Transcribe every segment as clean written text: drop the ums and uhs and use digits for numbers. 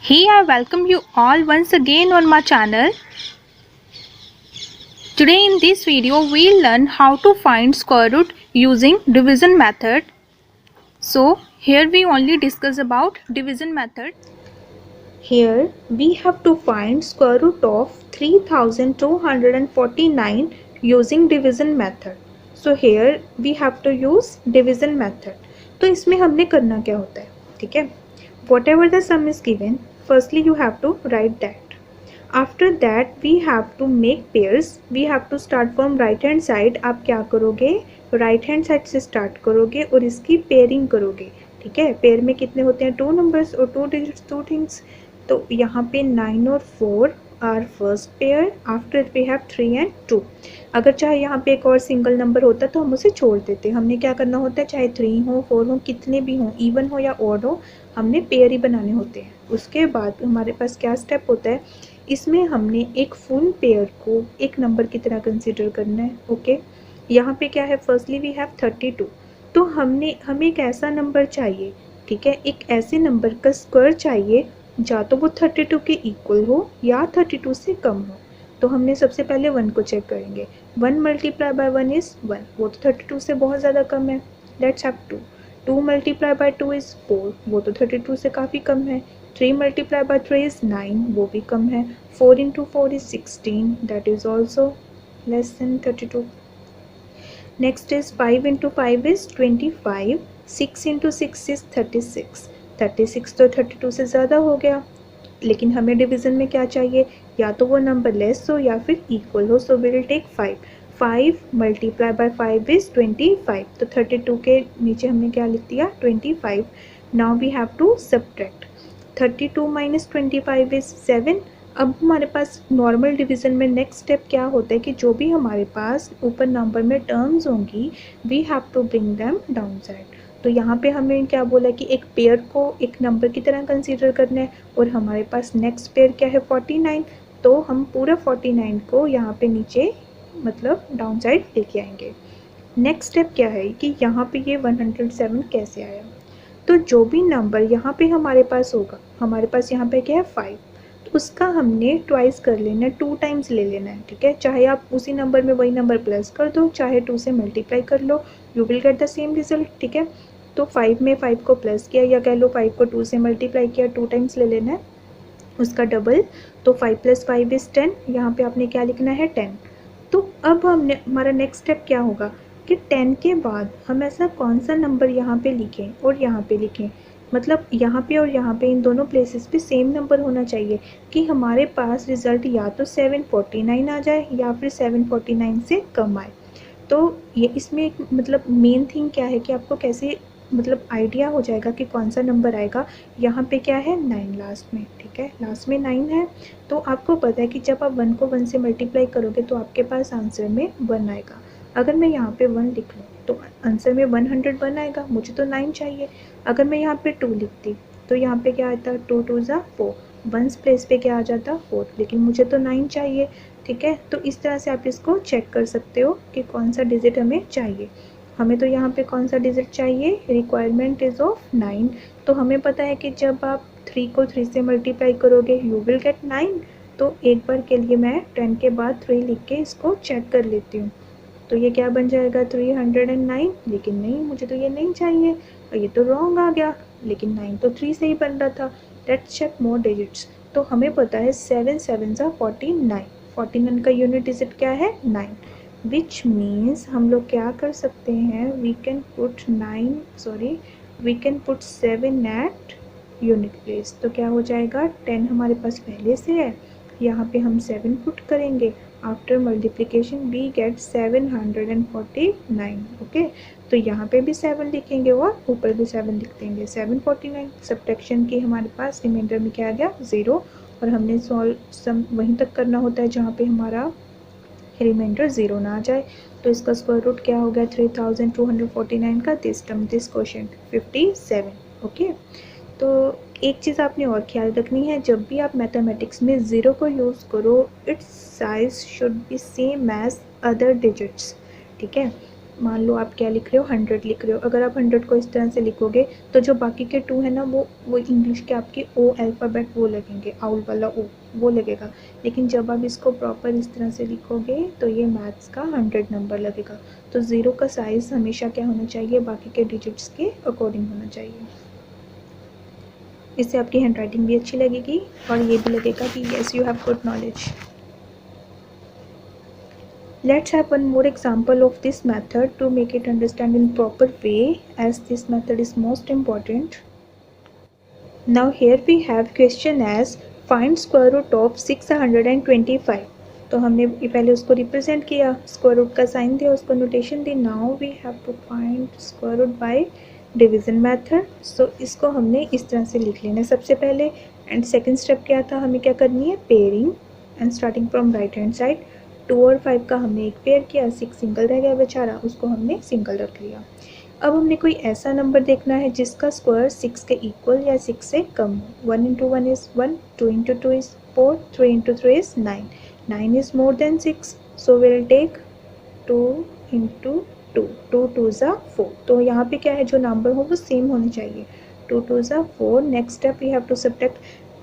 Hey, I welcome you all once again on my channel. Today in this video we'll learn how to find square root using division method. So here we only discuss about division method. Here we have to find square root of 3249 using division method. So here we have to use division method. तो इसमें हमने करना क्या होता है, ठीक है. Whatever the sum is given, firstly you have to write that. After that we have to make pairs. We have to start from right hand side. आप क्या करोगे, राइट हैंड साइड से स्टार्ट करोगे और इसकी पेयरिंग करोगे. ठीक है, पेयर में कितने होते हैं, 2 नंबर्स और 2 डिजिट्स, 2 थिंग्स. तो यहाँ पे 9 और 4 are first pair. After we have 3 and 2. अगर चाहे यहाँ पे एक और सिंगल नंबर होता तो हम उसे छोड़ देते. हमने क्या करना होता है, चाहे 3 हो 4 हो कितने भी हों, इवन हो या ऑड हो, हमने पेयर ही बनाने होते हैं. उसके बाद हमारे पास क्या स्टेप होता है, इसमें हमने एक फुल पेयर को एक नंबर की तरह कंसीडर करना है. ओके, यहाँ पे क्या है, फर्स्टली वी हैव 32. तो हमें एक ऐसा नंबर चाहिए, ठीक है, एक ऐसे नंबर का स्क्वायर चाहिए या तो वो 32 के इक्वल हो या 32 से कम हो. तो हमने सबसे पहले 1 को चेक करेंगे. 1 मल्टीप्लाई बाय 1 इज़ 1, वो तो 32 से बहुत ज़्यादा कम है. Let's have 2. 2 multiply by 2 is 4, वो तो 32 से काफ़ी कम है. 3 मल्टीप्लाई बाय 3 इज़ 9, वो भी कम है. 4 into 4 is 16, that is also less than 32. Next is 5 into 5 is 25. 6 into 6 is 36. 36 तो 32 से ज़्यादा हो गया, लेकिन हमें डिवीज़न में क्या चाहिए, या तो वो नंबर लेस हो या फिर इक्वल हो. So we will take 5. 5 multiply by 5 is 25. तो 32 के नीचे हमने क्या लिख दिया, 25. Now we have to subtract. 32 minus 25 is 7. अब हमारे पास नॉर्मल डिवीज़न में नेक्स्ट स्टेप क्या होता है कि जो भी हमारे पास ऊपर नंबर में टर्म्स होंगी, we have to bring them down side. तो यहाँ पे हमें क्या बोला कि एक पेयर को एक नंबर की तरह कंसीडर करना है, और हमारे पास नेक्स्ट पेयर क्या है, 49. तो हम पूरा 49 को यहाँ पे नीचे मतलब डाउन साइड लेके आएंगे. नेक्स्ट स्टेप क्या है कि यहाँ पे ये 107 कैसे आया. तो जो भी नंबर यहाँ पे हमारे पास होगा, हमारे पास यहाँ पे क्या है 5, तो उसका हमने ट्वाइस कर लेना है, 2 टाइम्स ले लेना है. ठीक है, चाहे आप उसी नंबर में वही नंबर प्लस कर दो, चाहे 2 से मल्टीप्लाई कर लो, you will get the same result. ठीक है, तो 5 में 5 को प्लस किया, या कह लो 5 को 2 से मल्टीप्लाई किया, 2 टाइम्स ले लेना है उसका डबल. तो 5 + 5 इज़ 10. यहाँ पे आपने क्या लिखना है, 10. तो अब हमने हमारा नेक्स्ट स्टेप क्या होगा कि 10 के बाद हम ऐसा कौन सा नंबर यहाँ पे लिखें और यहाँ पे लिखें, मतलब यहाँ पे और यहाँ पे इन दोनों प्लेसेस पे सेम नंबर होना चाहिए कि हमारे पास रिज़ल्ट या तो 749 आ जाए या फिर 749 से कम आए. तो ये इसमें एक मतलब मेन थिंग क्या है कि आपको कैसे मतलब आइडिया हो जाएगा कि कौन सा नंबर आएगा. यहाँ पे क्या है, 9 लास्ट में. ठीक है, लास्ट में 9 है. तो आपको पता है कि जब आप 1 को 1 से मल्टीप्लाई करोगे तो आपके पास आंसर में 1 आएगा. अगर मैं यहाँ पे 1 लिख लूँ तो आंसर में 101 आएगा. मुझे तो 9 चाहिए. अगर मैं यहाँ पे 2 लिखती तो यहाँ पे क्या आता, 2 2 ज़ा 4, 1 प्लेस पे क्या आ जाता, 4, लेकिन मुझे तो 9 चाहिए. ठीक है, तो इस तरह से आप इसको चेक कर सकते हो कि कौन सा डिजिट हमें चाहिए. हमें तो यहाँ पे कौन सा डिजिट चाहिए, रिक्वायरमेंट इज़ ऑफ 9. तो हमें पता है कि जब आप 3 को 3 से मल्टीप्लाई करोगे यू विल गेट 9. तो एक बार के लिए मैं 10 के बाद 3 लिख के इसको चेक कर लेती हूँ. तो ये क्या बन जाएगा, 309. लेकिन नहीं, मुझे तो ये नहीं चाहिए और ये तो रॉन्ग आ गया, लेकिन 9 तो 3 से ही बन रहा था. Let's check more digits. तो हमें पता है 7 7 ज़ा 49. 49 का यूनिट डिजिट क्या है, 9. विच मीन्स हम लोग क्या कर सकते हैं, we can put 7 at unit place. तो क्या हो जाएगा, 10 हमारे पास पहले से है, यहाँ पे हम 7 पुट करेंगे. After multiplication we get 749. Okay, तो यहाँ पे भी 7 लिखेंगे और ऊपर भी 7 लिख देंगे, 749. सब्ट्रैक्शन की हमारे पास रिमाइंडर में क्या आ गया, 0. और हमने सॉल्व सम वहीं तक करना होता है जहाँ पे हमारा रिमाइंडर 0 ना आ जाए. तो इसका स्क्वायर रूट क्या हो गया, 3249 का this term this question 57. Okay, तो एक चीज़ आपने और ख्याल रखनी है, जब भी आप मैथमेटिक्स में 0 को यूज़ करो, it's size should be same as other digits. ठीक है, मान लो आप क्या लिख रहे हो, 100 लिख रहे हो। अगर आप 100 को इस तरह से लिखोगे तो जो बाकी के 2 है ना वो इंग्लिश के आपके ओ अल्फ़ाबेट वो लगेंगे, आउल वाला ओ वो लगेगा। लेकिन जब आप इसको प्रॉपर इस तरह से लिखोगे तो ये मैथ्स का 100 नंबर लगेगा। तो 0 का साइज़ हमेशा क्या होना चाहिए, बाकी के डिजिट्स के अकॉर्डिंग होना चाहिए। इससे आपकी हैंड राइटिंग भी अच्छी लगेगी और ये भी लगेगा कि yes you have good knowledge. Let's have one more example of this method to make it understand in proper way, as this method is most important. Now here we have question as find square root of 625. तो हमने पहले उसको represent किया, square root का sign दिया, उसको notation दी। Now we have to find square root by division method. So इसको हमने इस तरह से लिख लेना सबसे पहले। एंड सेकंड स्टेप क्या था, हमें क्या करनी है, pairing. And starting from right hand side 2 और 5 का हमने एक पेयर किया, 6 सिंगल रह गया बेचारा, उसको हमने सिंगल रख लिया। अब हमने कोई ऐसा नंबर देखना है जिसका स्क्वायर 6 के इक्वल या 6 से कम हो। 1 into 1 is 1, 2 into 2 is 4, 3 into 3 is 9. 9 is more than 6, so we'll take 2 into 2. 2 2s are 4. तो यहाँ पे क्या है, जो नंबर हो वो सेम होने चाहिए। 2 2s are 4. Next step we have to subtract.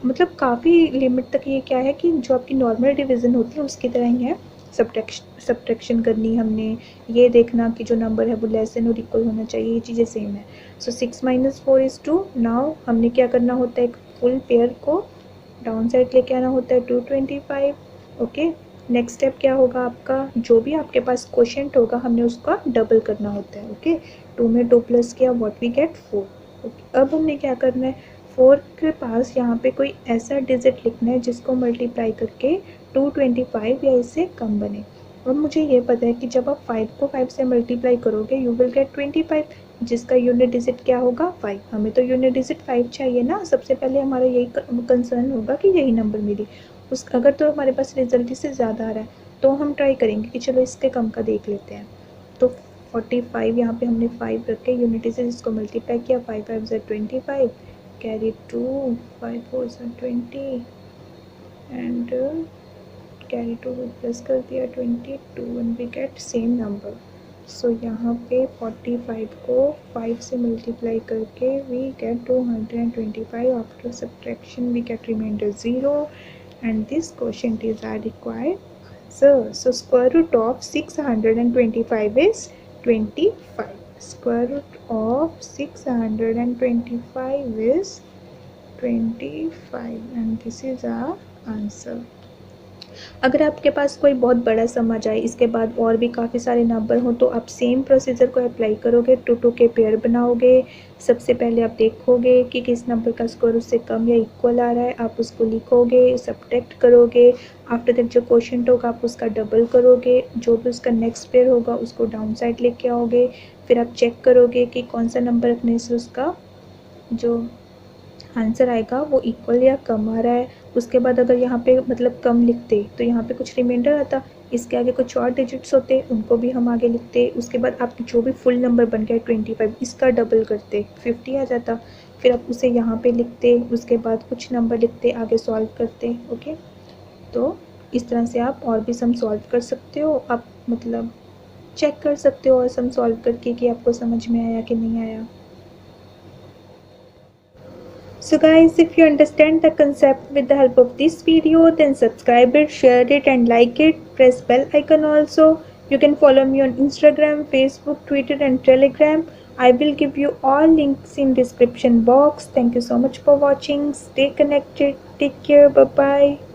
मतलब काफ़ी लिमिट तक ये क्या है कि जो आपकी नॉर्मल डिवीज़न होती है उसकी तरह ही है। सब्ट्रैक्शन करनी हमने, ये देखना कि जो नंबर है वो लेस देन और इक्वल होना चाहिए, ये चीज़ें सेम है। सो 6 - 4 is 2। नाउ हमने क्या करना होता है, एक फुल पेयर को डाउन साइड लेके आना होता है, 225। ओके, नेक्स्ट स्टेप क्या होगा आपका, जो भी आपके पास क्वोशिएंट होगा हमने उसका डबल करना होता है। ओके, 2 में 2 प्लस किया, व्हाट वी गेट 4। ओके, अब हमने क्या करना है, 4 के पास यहाँ पे कोई ऐसा डिजिट लिखना है जिसको मल्टीप्लाई करके 225 या इससे कम बने। अब मुझे ये पता है कि जब आप 5 को 5 से मल्टीप्लाई करोगे यू विल गेट 25, जिसका यूनिट डिजिट क्या होगा, 5। हमें तो यूनिट डिजिट 5 चाहिए ना, सबसे पहले हमारा यही कंसर्न होगा कि यही नंबर मिले। उस अगर तो हमारे पास रिजल्ट इससे ज़्यादा आ रहा है तो हम ट्राई करेंगे कि चलो इसके कम का देख लेते हैं। तो 45 यहाँ पे हमने 5 रखे, यूनिट डिजिट इसको मल्टीप्लाई किया, 5 5 = 25, कैरी 2, 5 4 = 20 एंड कैरी 2 प्लस कर दिया 22 and we get same number. So यहाँ पे 45 को 5 से मल्टीप्लाई करके we get 225। After subtraction we get remainder 0 and this quotient is our required answer. So square root of 625 is 25. Square root of 625 is 25 and this is our answer. अगर आपके पास कोई बहुत बड़ा सम आ जाए, इसके बाद और भी काफ़ी सारे नंबर हों, तो आप सेम प्रोसीजर को अप्लाई करोगे, 2 2 के पेयर बनाओगे। सबसे पहले आप देखोगे कि किस नंबर का स्कोर उससे कम या इक्वल आ रहा है, आप उसको लिखोगे, सब्ट्रैक्ट करोगे। आफ्टर दैट जो क्वोशिएंट होगा आप उसका डबल करोगे, जो भी उसका नेक्स्ट पेयर होगा उसको डाउन साइड लेके आओगे। फिर आप चेक करोगे कि कौन सा नंबर रखने से उसका जो आंसर आएगा वो इक्वल या कम आ रहा है। उसके बाद अगर यहाँ पे मतलब कम लिखते तो यहाँ पे कुछ रिमाइंडर आता, इसके आगे कुछ और डिजिट्स होते उनको भी हम आगे लिखते। उसके बाद आप जो भी फुल नंबर बन गया 25, इसका डबल करते 50 आ जाता। फिर आप उसे यहाँ पे लिखते, उसके बाद कुछ नंबर लिखते, आगे सॉल्व करते। ओके, तो इस तरह से आप और भी सम सॉल्व कर सकते हो। आप मतलब चेक कर सकते हो और सम सॉल्व करके कि आपको समझ में आया कि नहीं आया। So guys, if you understand the concept with the help of this video, then subscribe it, share it and like it. Press bell icon also. You can follow me on Instagram, Facebook, Twitter and Telegram. I will give you all links in description box. Thank you so much for watching. Stay connected. Take care. Bye bye.